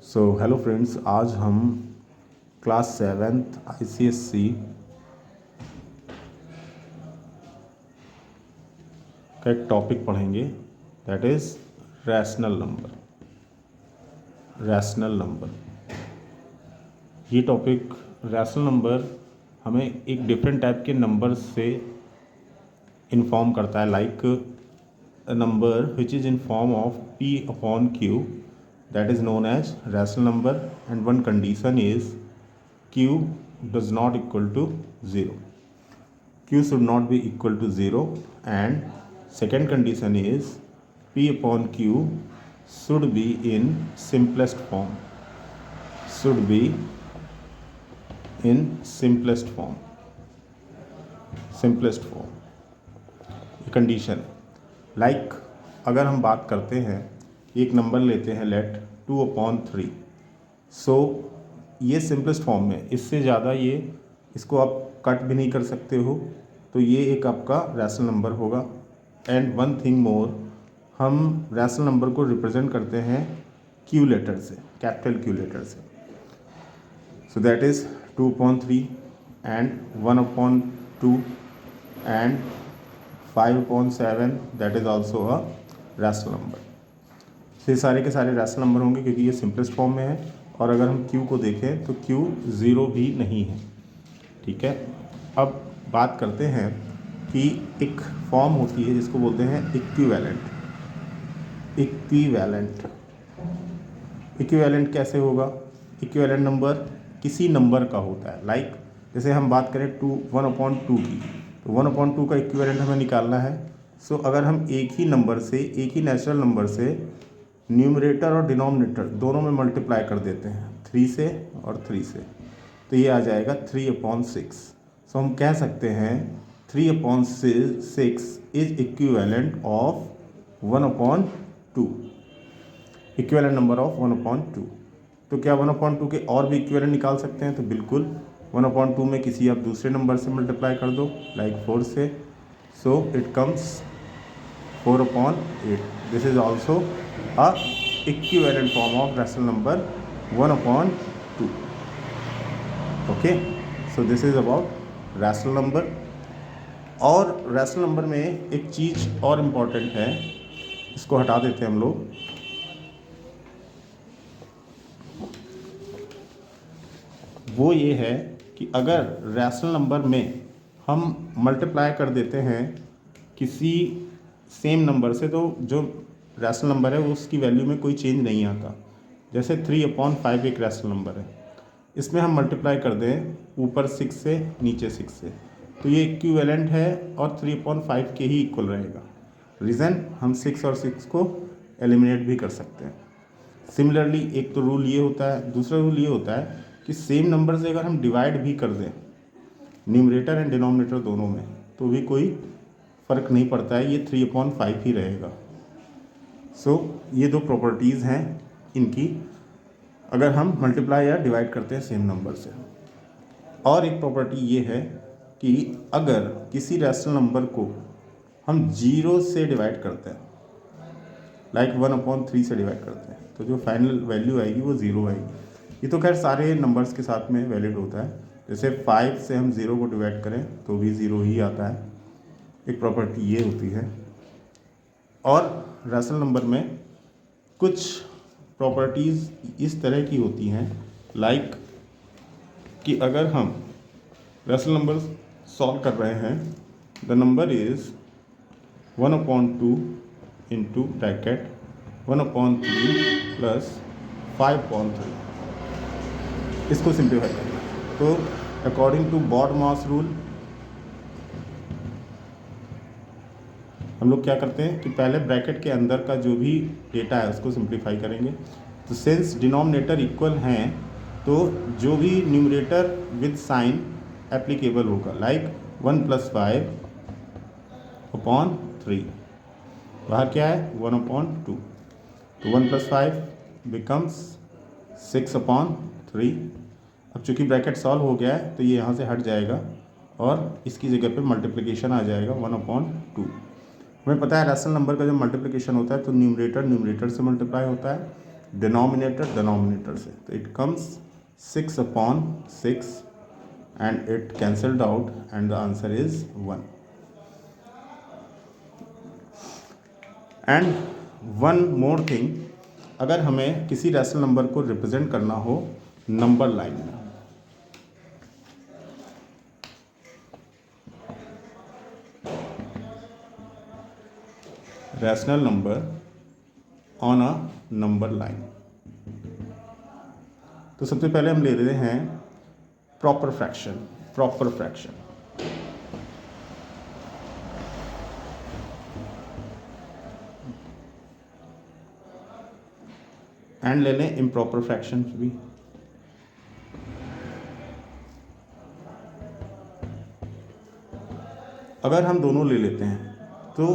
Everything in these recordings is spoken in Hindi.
हेलो फ्रेंड्स, आज हम क्लास 7th ICSC का एक टॉपिक पढ़ेंगे, दैट इज़ रैशनल नंबर। ये टॉपिक रैशनल नंबर हमें एक डिफरेंट टाइप के नंबर से इन्फॉर्म करता है, like a number which is in form of p upon q, that is known as rational number, and one condition is q does not equal to 0. Q should not be equal to 0, and second condition is p upon q should be in simplest form, condition. Like अगर हम बात करते हैं, एक नंबर लेते हैं, लेट 2/3। सो ये सिंपलेस्ट फॉर्म में, इससे ज़्यादा इसको आप कट भी नहीं कर सकते हो, तो ये एक आपका रैशनल नंबर होगा। एंड वन थिंग मोर, हम रैशनल नंबर को रिप्रेजेंट करते हैं क्यू लेटर से, कैपिटल क्यू लेटर से। So that is 2/3 and 1/2 and 5/7, that is also a rational number. ये सारे के सारे रैशनल नंबर होंगे क्योंकि ये सिंपलेस्ट फॉर्म में है। और अगर हम q को देखें तो q 0 भी नहीं है, ठीक है। अब बात करते हैं कि एक फॉर्म होती है जिसको बोलते हैं इक्विवेलेंट कैसे होगा? इक्विवेलेंट नंबर किसी नंबर का होता है, लाइक जैसे हम बात करें 1/2 की, तो 1/2 का इक्विवेलेंट हमें निकालना है। सो अगर हम एक ही नेचुरल नंबर से न्यूमरेटर और डिनोमिनेटर दोनों में मल्टीप्लाई कर देते हैं, 3 से और 3 से, तो ये आ जाएगा 3/6। सो हम कह सकते हैं 3/6 is equivalent of 1/2, equivalent number of 1/2। तो क्या 1/2 के और भी इक्विवेलेंट निकाल सकते हैं? तो बिल्कुल, 1/2 में किसी आप दूसरे नंबर से मल्टीप्लाई कर दो, लाइक 4 से, so it comes 4/8। This is also a equivalent form of rational number 1/2। Okay, so this is about rational number. और रैशनल नंबर में एक चीज़ और इम्पॉर्टेंट है, इसको हटा देते हैं हम लोग। वो ये है कि अगर रैशनल नंबर में हम मल्टीप्लाई कर देते हैं किसी सेम नंबर से, तो जो रैशनल नंबर है उसकी वैल्यू में कोई चेंज नहीं आता। जैसे 3/5 एक रैशनल नंबर है, इसमें हम मल्टीप्लाई कर दें ऊपर 6 से नीचे 6 से, तो ये इक्विवेलेंट है और 3/5 के ही इक्वल रहेगा। रीज़न, हम 6 और 6 को एलिमिनेट भी कर सकते हैं। सिमिलरली एक तो रूल ये होता है, दूसरा रूल ये होता है कि सेम नंबर से अगर हम डिवाइड भी कर दें न्यूमरेटर एंड डिनोमिनेटर दोनों में, तो भी कोई फ़र्क नहीं पड़ता है, ये 3/5 ही रहेगा। सो ये दो प्रॉपर्टीज़ हैं इनकी, अगर हम मल्टीप्लाई या डिवाइड करते हैं सेम नंबर से। और एक प्रॉपर्टी ये है कि अगर किसी रैशनल नंबर को हम 0 से डिवाइड करते हैं, लाइक 1/3 से डिवाइड करते हैं, तो जो फाइनल वैल्यू आएगी वो 0 आएगी। ये तो खैर सारे नंबर्स के साथ में वैलिड होता है। जैसे 5 से हम 0 को डिवाइड करें तो भी 0 ही आता है, एक प्रॉपर्टी ये होती है। और रैशनल नंबर में कुछ प्रॉपर्टीज़ इस तरह की होती हैं, लाइक कि अगर हम रैशनल नंबर सॉल्व कर रहे हैं, the number is 1/2 into bracket 1/3 plus 5/3। इसको सिंप्लीफाई करें तो according to BODMAS rule हम लोग क्या करते हैं कि पहले ब्रैकेट के अंदर का जो भी डेटा है उसको सिंप्लीफाई करेंगे। तो सिंस डिनोमिनेटर इक्वल हैं, तो जो भी न्यूमरेटर विद साइन एप्लीकेबल होगा, लाइक 1 + 5/3, बाहर क्या है 1/2, तो 1 + 5 बिकम्स 6/3। अब चूँकि ब्रैकेट सॉल्व हो गया है तो ये यहाँ से हट जाएगा और इसकी जगह पे मल्टीप्लिकेशन आ जाएगा 1/2। हमें पता है रैशनल नंबर का जब मल्टीप्लिकेशन होता है तो न्यूमरेटर से मल्टीप्लाई होता है डिनोमिनेटर से, तो it comes 6/6 and it cancelled out and the answer is 1. And one more thing, अगर हमें किसी रैशनल नंबर को रिप्रेजेंट करना हो नंबर लाइन में, rational number on a number line, तो सबसे पहले हम ले रहे हैं प्रॉपर फ्रैक्शन। एंड ले लें इम्प्रॉपर फ्रैक्शन भी। अगर हम दोनों ले लेते हैं तो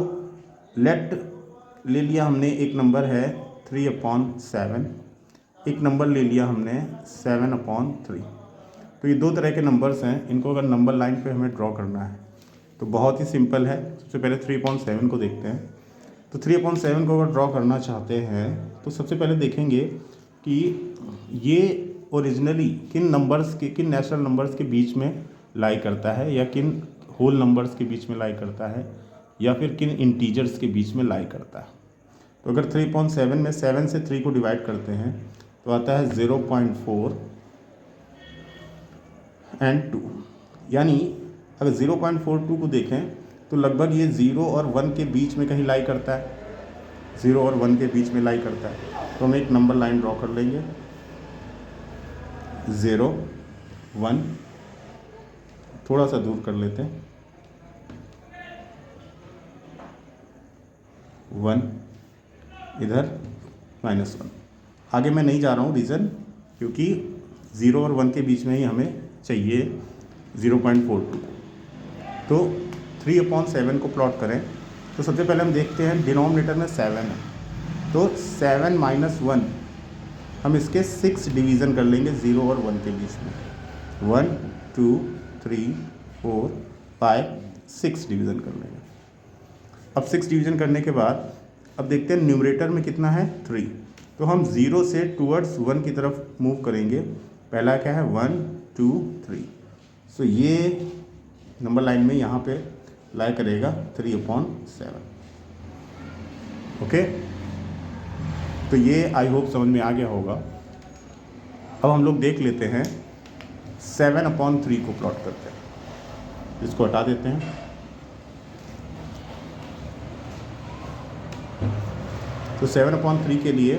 लेट ले लिया हमने, एक नंबर है 3/7, एक नंबर ले लिया हमने 7/3। तो ये दो तरह के नंबर्स हैं, इनको अगर नंबर लाइन पे हमें ड्रॉ करना है तो बहुत ही सिंपल है। सबसे पहले 3/7 को देखते हैं। तो 3/7 को अगर ड्रॉ करना चाहते हैं तो सबसे पहले देखेंगे कि ये ओरिजिनली किन नेचुरल नंबर्स के बीच में लाई करता है, या किन होल नंबर्स के बीच में लाई करता है, या फिर किन इंटीजर्स के बीच में लाई करता है। तो अगर 3/7 में 7 से 3 को डिवाइड करते हैं तो आता है 0.4 and 2, यानी अगर 0.42 को देखें तो लगभग ये 0 और 1 के बीच में कहीं लाई करता है, 0 और 1 के बीच में लाई करता है। तो हम एक नंबर लाइन ड्रॉ कर लेंगे, 0 1, थोड़ा सा दूर कर लेते हैं, 1, इधर -1। आगे मैं नहीं जा रहा हूँ, रीज़न क्योंकि 0 और 1 के बीच में ही हमें चाहिए 0.42। तो 3/7 को प्लॉट करें तो सबसे पहले हम देखते हैं डिनोमिनेटर में 7 है, तो 7 - 1 हम इसके 6 डिवीज़न कर लेंगे 0 और 1 के बीच में, 1 2 3 4 5 6 डिवीज़न कर लेंगे। अब 6 डिवीज़न करने के बाद अब देखते हैं न्यूमरेटर में कितना है 3, तो हम 0 से टूवर्ड्स 1 की तरफ मूव करेंगे। पहला क्या है 1 2 3, सो ये नंबर लाइन में यहाँ पे लाई करेगा 3/7। ओके, तो ये आई होप समझ में आ गया होगा। अब हम लोग देख लेते हैं 7/3 को प्लॉट करते हैं, इसको हटा देते हैं। तो 7/3 के लिए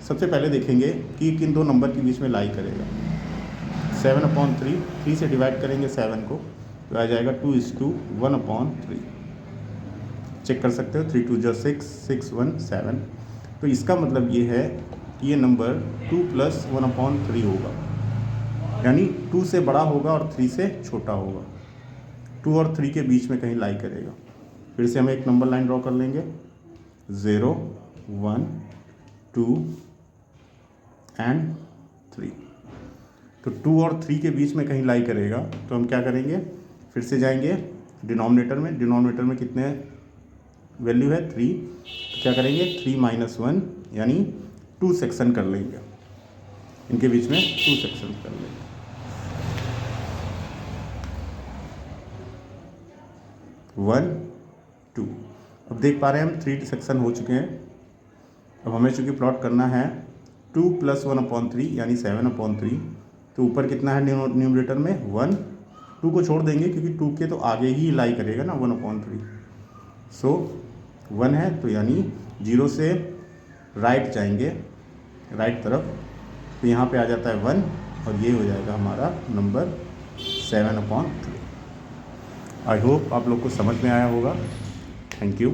सबसे पहले देखेंगे कि किन दो नंबर के बीच में लाई करेगा। 7/3, 3 से डिवाइड करेंगे 7 को तो आ जाएगा 2:1/3। चेक कर सकते हो, 3 2 जा 6, 6 1 7। तो इसका मतलब ये है कि ये नंबर 2 + 1/3 होगा, यानी 2 से बड़ा होगा और 3 से छोटा होगा। 2 और 3 के बीच में कहीं लाई करेगा। फिर से हम एक नंबर लाइन ड्रॉ कर लेंगे, 0 1 2 and 3। तो 2 और 3 के बीच में कहीं लाई करेगा तो हम क्या करेंगे, फिर से जाएंगे डिनोमिनेटर में कितने वैल्यू है 3, तो क्या करेंगे 3 - 1 यानी 2 सेक्शन कर लेंगे, इनके बीच में 2 सेक्शन कर लेंगे। 1 2, अब देख पा रहे हैं हम 3 सेक्शन हो चुके हैं। अब हमें चूँकि प्लॉट करना है 2 + 1/3 यानी 7/3, तो ऊपर कितना है न्यूमरेटर में 1, 2 को छोड़ देंगे क्योंकि 2 के तो आगे ही लाई करेगा ना 1/3। सो 1 है तो यानी 0 से राइट जाएंगे, राइट तरफ, तो यहाँ पे आ जाता है 1 और ये हो जाएगा हमारा नंबर 7/3। आई होप आप लोग को समझ में आया होगा। Thank you.